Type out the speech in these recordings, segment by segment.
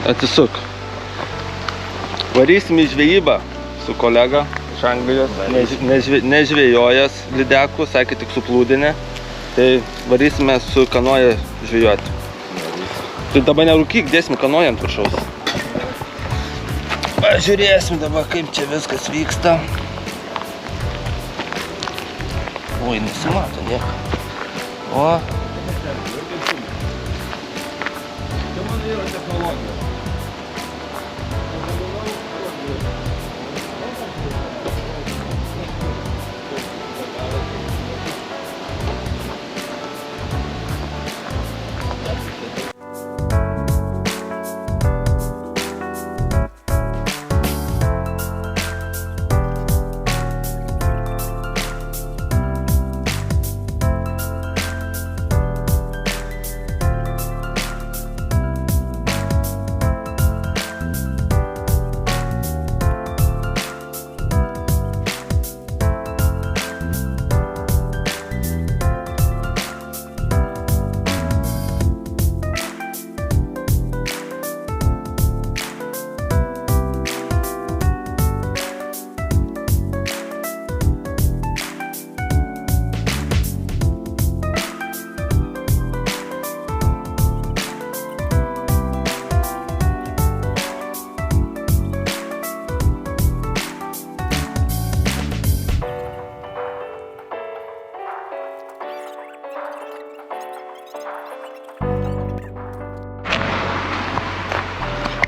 Atsisuk. Varysim į žvejybą su kolega iš Anglijos. Nežvejojęs lydekų, sakė tik suplūdinę. Tai varysime su kanoja žvejoti. Tai dabar nerūkyk, dėsim kanoją ant viršaus. Žiūrėsim dabar, kaip čia viskas vyksta. Oi, nesimato nieko. O. Čia man yra technologija.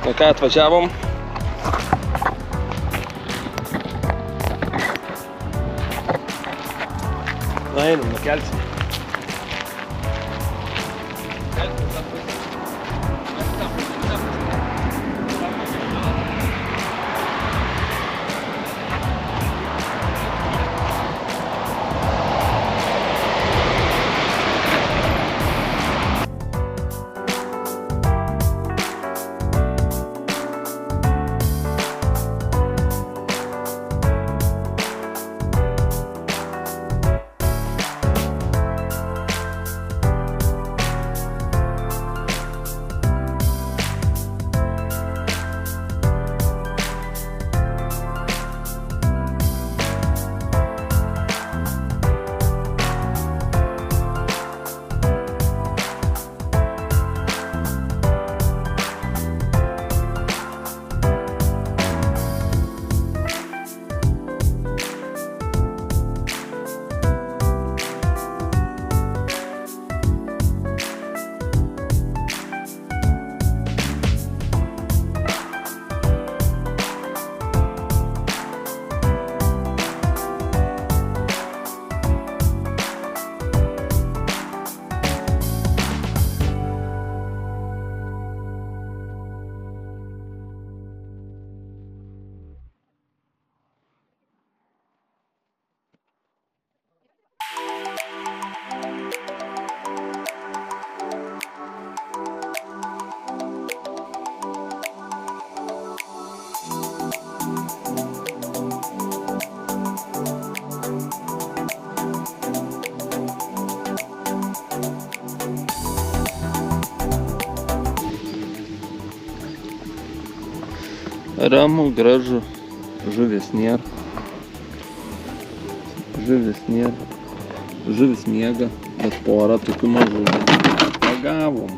Na ką, atvažiavom. Na, einam, nukelsim. Ramu, gražu, žuvis nėra. Žuvis miega, bet porą tokių mažų pagavom.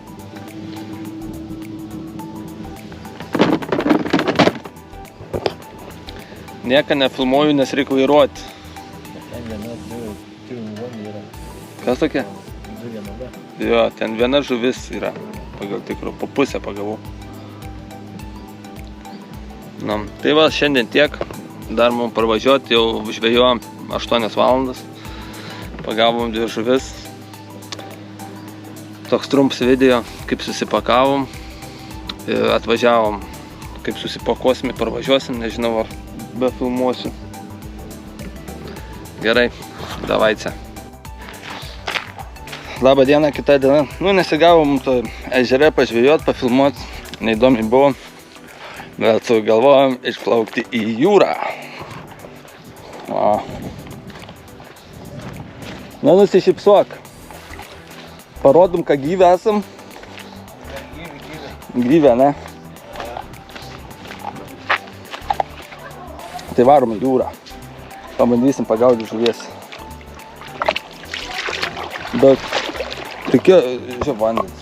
Nieką nefilmuoju, nes reikia vairuoti. Kas tokia? Jo, ten viena žuvis yra, pagal tikro, po pusę pagavau. Na, tai va, šiandien tiek, dar mums parvažiuoti, jau žvejojom 8 valandas, pagavom 2 žuvis. Toks trumpas video, kaip susipakavom, atvažiavom, kaip susipakuosim, parvažiuosim, nežinau, ar be filmuosiu. Gerai, davaice. Labą dieną, kita diena. Nu, nesigavom to ežere pažvejot, pafilmuot, neįdomiai buvo. Bet sugalvojom išplaukti į jūrą. Na, nusišypsuok. Parodom, ką gyvi esam. Gyvi, ne? Tai varom į jūrą. Pabandysim pagaudyti žuvies. Bet tikė, žiūrėk, vandens.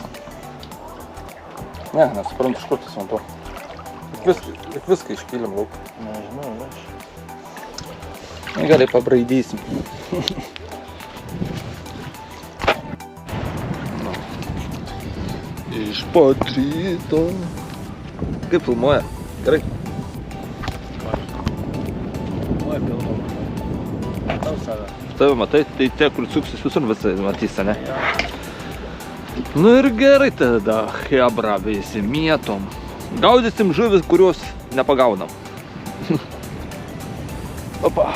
Ne, nesuprantu, iš kur tas vanduo. Tik viską iškėlėm lauk. Nežinau, aš. Na, gerai, pabraidysim. Iš pat ryto. Kaip filmuoja? Gerai. Oi, pilno. Matau save. Tave matai, tai tie, kur suksis visur visai matys, ne? Nu ir gerai tada, hebra, visi mėtom. Gaudysim žuvis, kurios nepagaunam. Opa.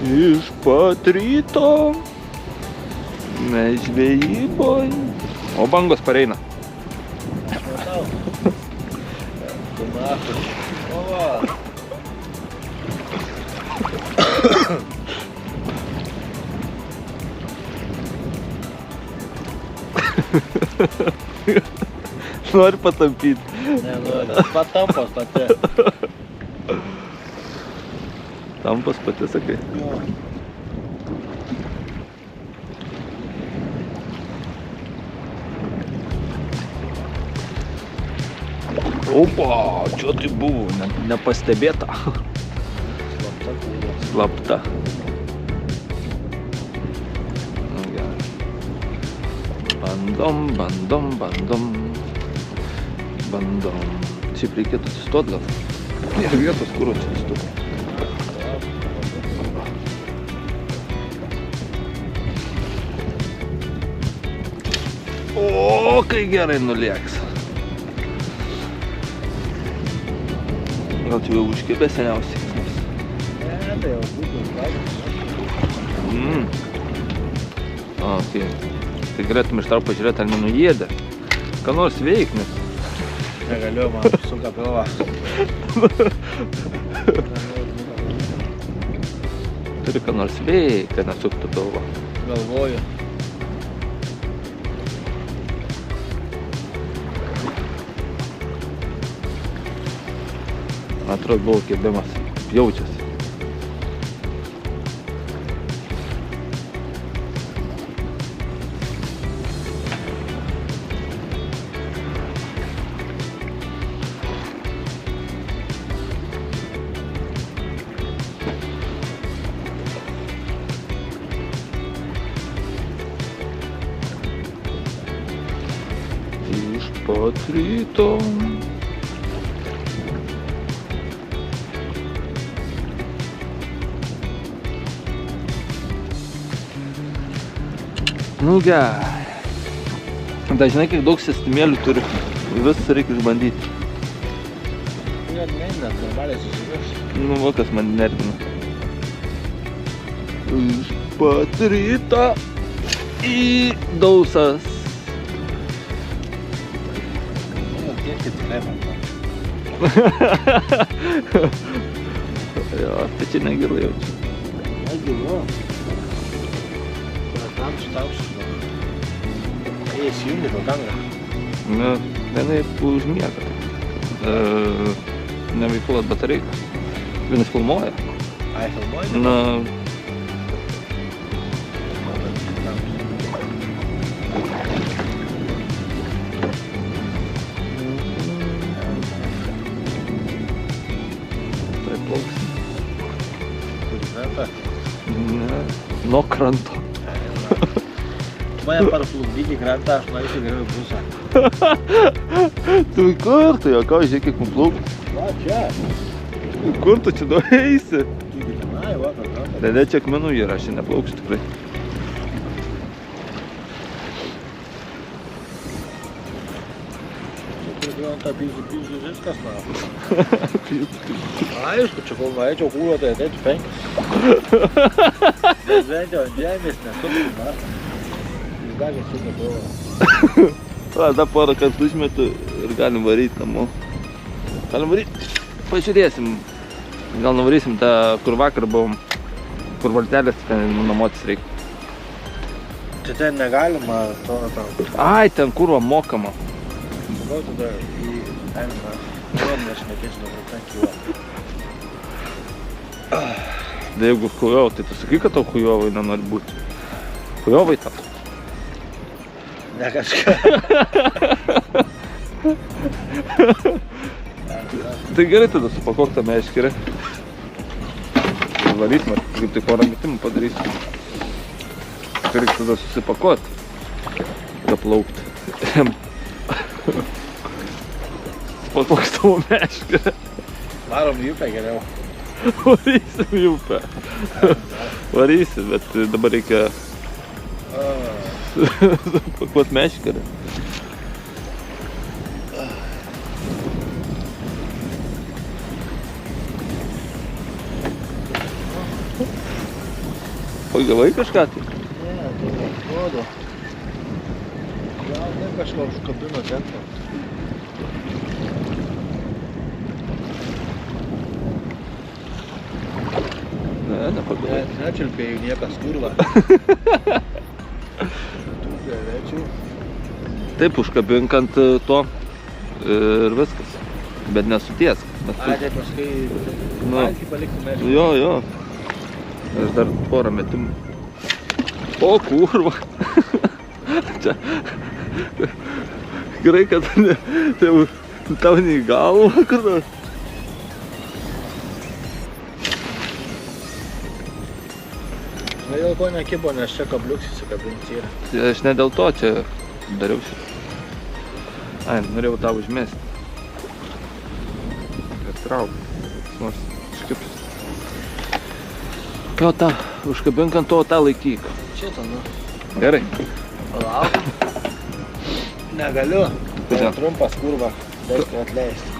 Iš pat ryto mes žvejyboj. O bangos pareina. Matau. Tu matai. O va. Nori patampyti. Nenori. Patampas pati. Tampas pati, sakai. Jo. Opa, čia tai buvo nepastebėta. Slapta buvo. Slapta. Nu, gerai. Bandom. Šiaip reikėtų atsistot gal. Ir vietos, kur atsistot. O, kai gerai nulieks. Gal tu jau užkibė seniausiai? Ne, tai jau būtų užkabęs. O, tai galėtum iš tau pažiūrėti, ar nenuėdė. Ką nors veik, nes... Negaliu, man suka pilva. Turi ką nors veik, kad nesuktų pilvą. Galvoju. Atrodo, buvo kibimas. Jaučiasi. Iš pat ryto. Nu gerai. Dažnai, kiek daug sistemėlių turi, vis reikia išbandyti. Net neina, normaliai susivieš. Nu, va, kas man nervina. Iš pat ryto į dausas. Nu, tiek tikrai man. Jo, tai čia negilu jaučiu. Negilu. Tamsiu. Jie įsijungi to kamerą. Ne, vienai užmiega. Neveikluot batareika. Vienas filmuoja. Ai, filmuoji? Na, tai plauksim. Turi krantą. Ne, nuo kranto. Mane parplukdyk į krantą, aš nueisiu geriau į pusę. Tu kur tu, ką, žiūrėk, kiek man plauk. Va, čia. Kur tu čia nueisi? Taigi tenai, va, per krantą. Ne, čia akmenų yra, aš čia neplauksiu tikrai. Čia krantą pizdu viskas, na. Aišku, čia kol nueičiau kūro, tai ateitų 5. Bet bent jau ant žemės nesuptų, na. Jis gali suka pilvą. Tada porą kartų išmetu ir galim varyti namo. Galim varyti. Pažiūrėsim. Gal nuvarysim tą, kur vakar buvom, kur valtelės ten nuomotis reikia. Čia ten negalima to tam. Ai, ten kurva mokama. Gal tada į Elmą. Nuomonę aš nekėčiau, dabar ten kyla. Da jeigu chujovai, tai tu sakai, kad tau chujovai nenori būti. Chujovai tau. Ne kažką. Tai gerai tada supakok tą meškerę. Ir varyt, kaip tai porą metimų padarysiu. Tai reikia tada susipakot. Tada plaukti. Supakok savo meškerę. Varom į upę geriau. Varysim į upę. Varysim, bet dabar reikia pakuot meškerę. Pagavai kažką tai? Ne, tai atrodo. Gal ne kažką užkabino ten. Ne, nepagavai. Nečiulpėjau niekas kurva. Tų galėčiau. Taip, užkabink ant to ir viskas. Bet nesutiesk. Ai, tai paskui valgį palikti mešką. Jo, jo. Aš dar porą metimų. O, kurva. Čia. Gerai, kad tau ne į galvą, kur nors. Na dėl ko nekibo, nes čia kabliuks įsikabinti yra. Aš ne dėl to čia dariau šitą. Ai, norėjau tau užmesti. Ir trauk. Nors iškipus. Jo, tą, užkabink ant to, tą laikyk. Šitą, nu. Gerai. Palauk. Negaliu. Kodėl? Tai trumpas kurva. Reikia atleisti.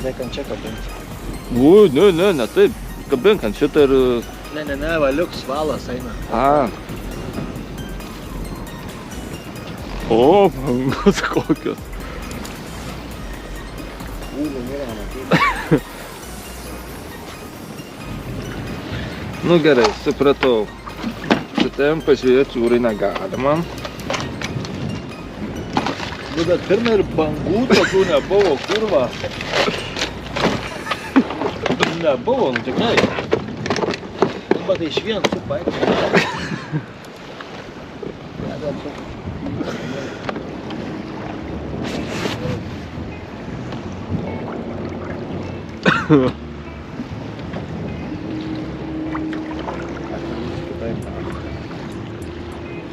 Reikia ant čia kabinti. Ui, ne, taip. Kabink ant šitą ir... Ne, valiuks valas eina. A. O, bangos kokios. Ūlų nėra, matyti. Nu gerai, supratau. Šitam pažiūrėti jūrai negalima. Nu, bet pirmą ir bangų tokių nebuvo, kurva. Nebuvo, nu tikrai. Bet tai iš vien su paėkime.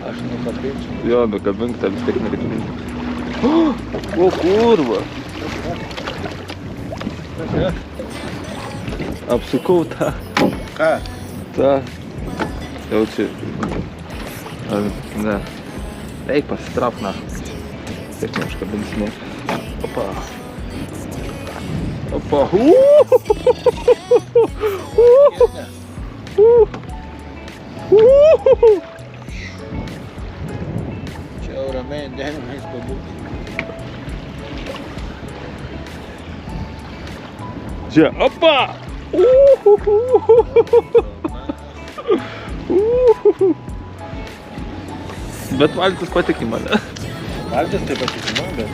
Aš nukabinčiau. Jo, nukabink, tą vis tiek nereikalinga. O, kurva. Apsukau tą. Ką? Ta. Jau čia. Ar ne. Eik pasitrauk na. Taip neužkabinsi, ne. Opa. Opa. Čia jau ramiai denimais pabūti. Čia, opa. Bet valtis patikima, ne? Valtis tai patikima, bet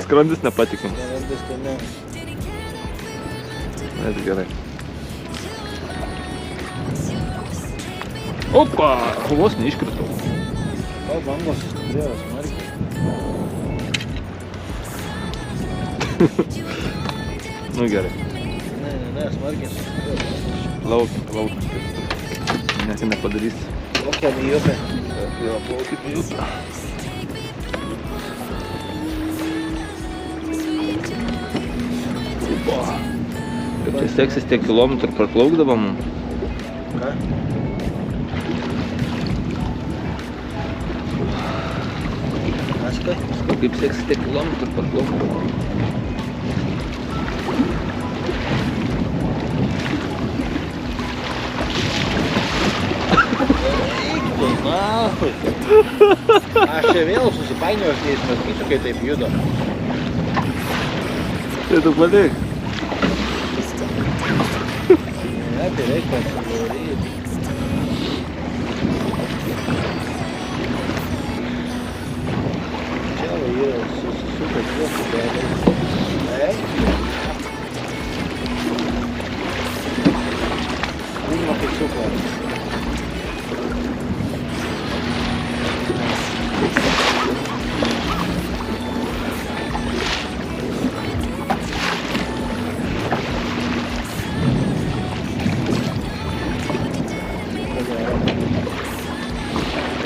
Skrandis nepatikima. nerandis tai ne. Net gerai. Opa! Vos neiškritau. Gal bangos skriejo smarkiai. Nu gerai. Ne, smarkiai skriejo. Laukiam. Nieko nepadarysi. Laukiam į upę. Jo, plaukim į upę. Opa! Kaip čia seksis tiek kilometrų praplaukdavom? Ką? Aškai? Kaip seksis tiek kilometrų praplaukdavom? Aš čia vėl susipainiojau su jais, matysiu, kai taip juda. Tai tu palik. Ne, tai reikia atsivaryti.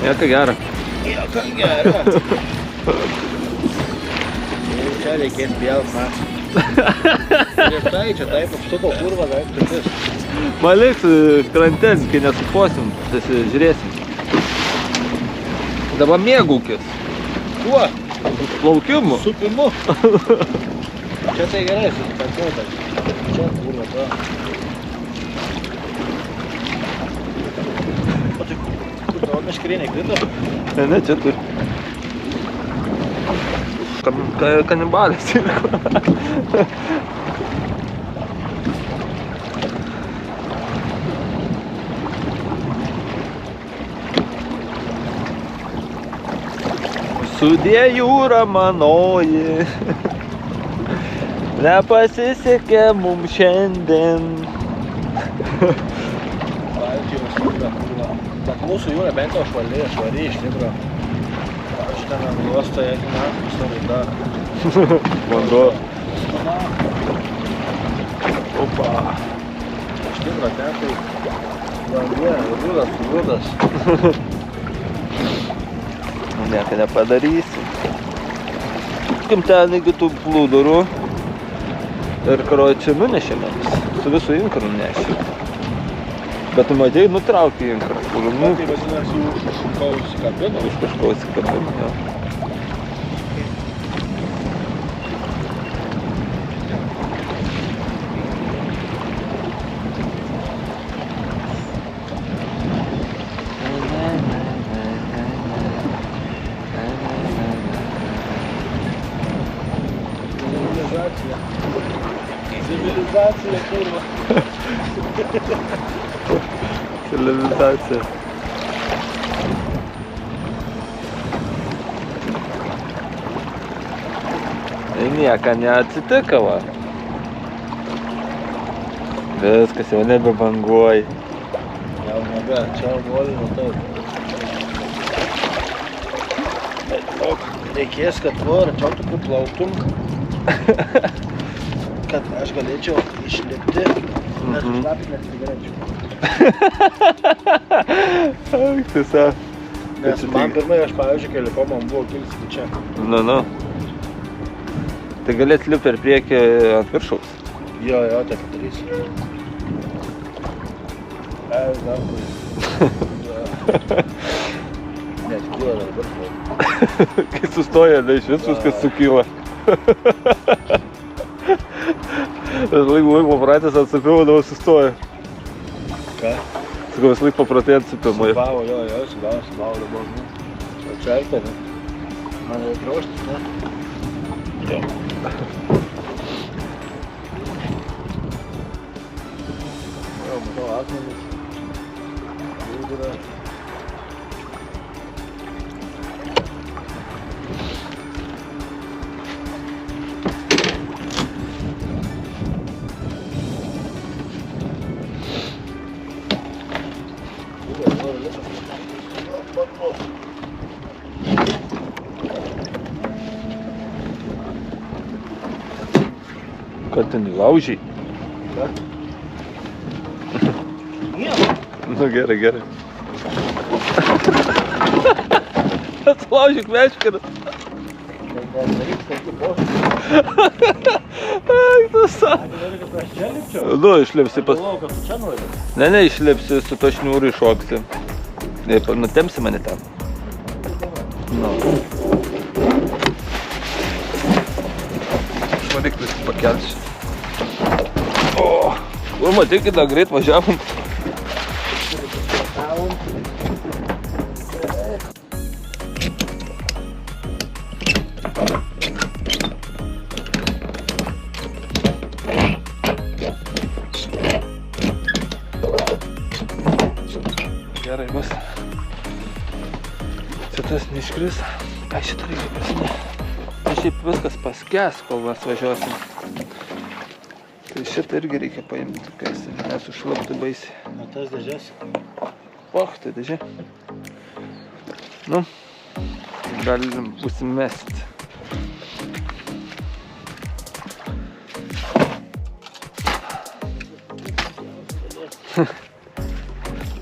Nieko gero. Nieko gero. Čia reikės pjaut mes. Ir tai čia taip apsuko kurvą, taip pirtis. Man liks krantens, kai nesuposim, žiūrėsim. Dabar mėgaukis. Kuo? Plaukimu. Supimu. Čia tai gerai, susikantuotas. Čia kurva, to. O tai kur tavo meškerė krito? Ne, čia turi. Kanibalės. Sudie jūra manoji, nepasisekė mums šiandien. Baltijos jūra, kurva. Bet mūsų jūra bent jau švari iš tikro. Aš ten ant uosto, jeigu metų savo dar. Vanduo. Opa. Iš tikro ten tai vanduo, rudas. Nieko nepadarysi. Kim ten iki tų plūdurų ir karočią nunešėme. Su visų inkaru nešėme. Bet tu matei, nutraukė inkarą. Tai vadinasi, už kažko užsikabino? Už kažko užsikabino, jo. Civilizacija, kurva. Civilizacija. Tai nieko neatsitiko, va. Viskas jau nebebanguoji. Jau nebe, čia volino taip. Reikės, kad arčiau tu priplauktum, kad aš galėčiau išlipti, nes užlapinės cigarečių. Tiesiog. Nes man pirmai, aš pavyzdžiui, kai lipau, man buvo kilsti čia. Nu. Tai galėt lipt per priekį ant viršaus. Jo, tai padarysiu. Dar net kyla dabar. Kai sustoja, iš viskas sukyla. Laik papratęs atsipimo, dabar sustoja. Ką? Sakau, vis laik papratai atsipimo. Supavo, jo, supavo dabar. O čia elgta, ne? Man reikia ruoštis, ne? Jo. Jo, matau akmenis. Jūdura. Ką ten įlaužiai? Ką? Nieko. Nu gerai. Atsilaužyk meškerą. Nedaryk tokių poštų. Ai, tu sa. Nori, kad aš čia lipčiau? Nu, išlipsi pas... Galvojau, kad tu čia nori. Ne, išlipsi su to šniūru iššoksi. Nutempsi mane ten. Nu. Variklis pakelsiu. O, matai, kai dar greit važiavom. Gerai bus. Šitas neiškris. Ai, šitą reikia pasinė. Tai šiaip viskas paskęs, kol mes važiuosim. Tai šitą irgi reikia paimti, kai jis nesušlaptų baisiai. O tas dėžės? Och, tai dėžė. Nu, galim užsimesti.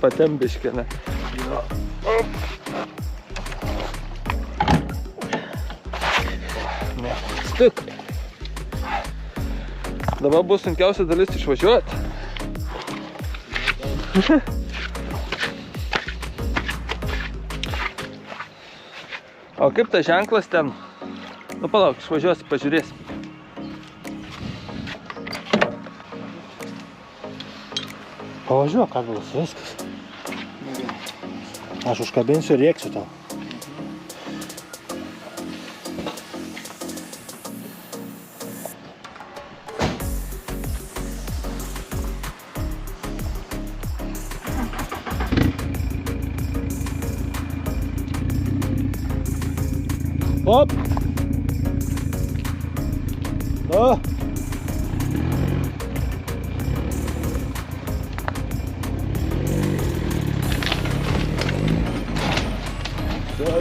Patembiškė, ne? Stik. Dabar bus sunkiausia dalis išvažiuoti. O kaip tas ženklas ten? Nu palauk, išvažiuosi, pažiūrėsim. Pavažiuok, Karlas, viskas. Aš užkabinsiu ir rėksiu tau. Hop! O!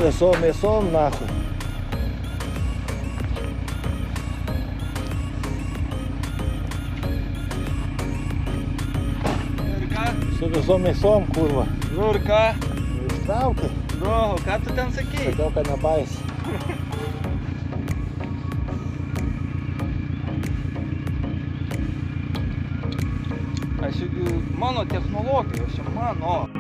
Visom mėsom, nachu. Ir ką? Su visom mėsom, kurva. Nu ir ką? Ištraukia. Nu, o ką tu ten sakei? Sakiau, kad nebaisi. Aš juk mano technologijos, čia mano.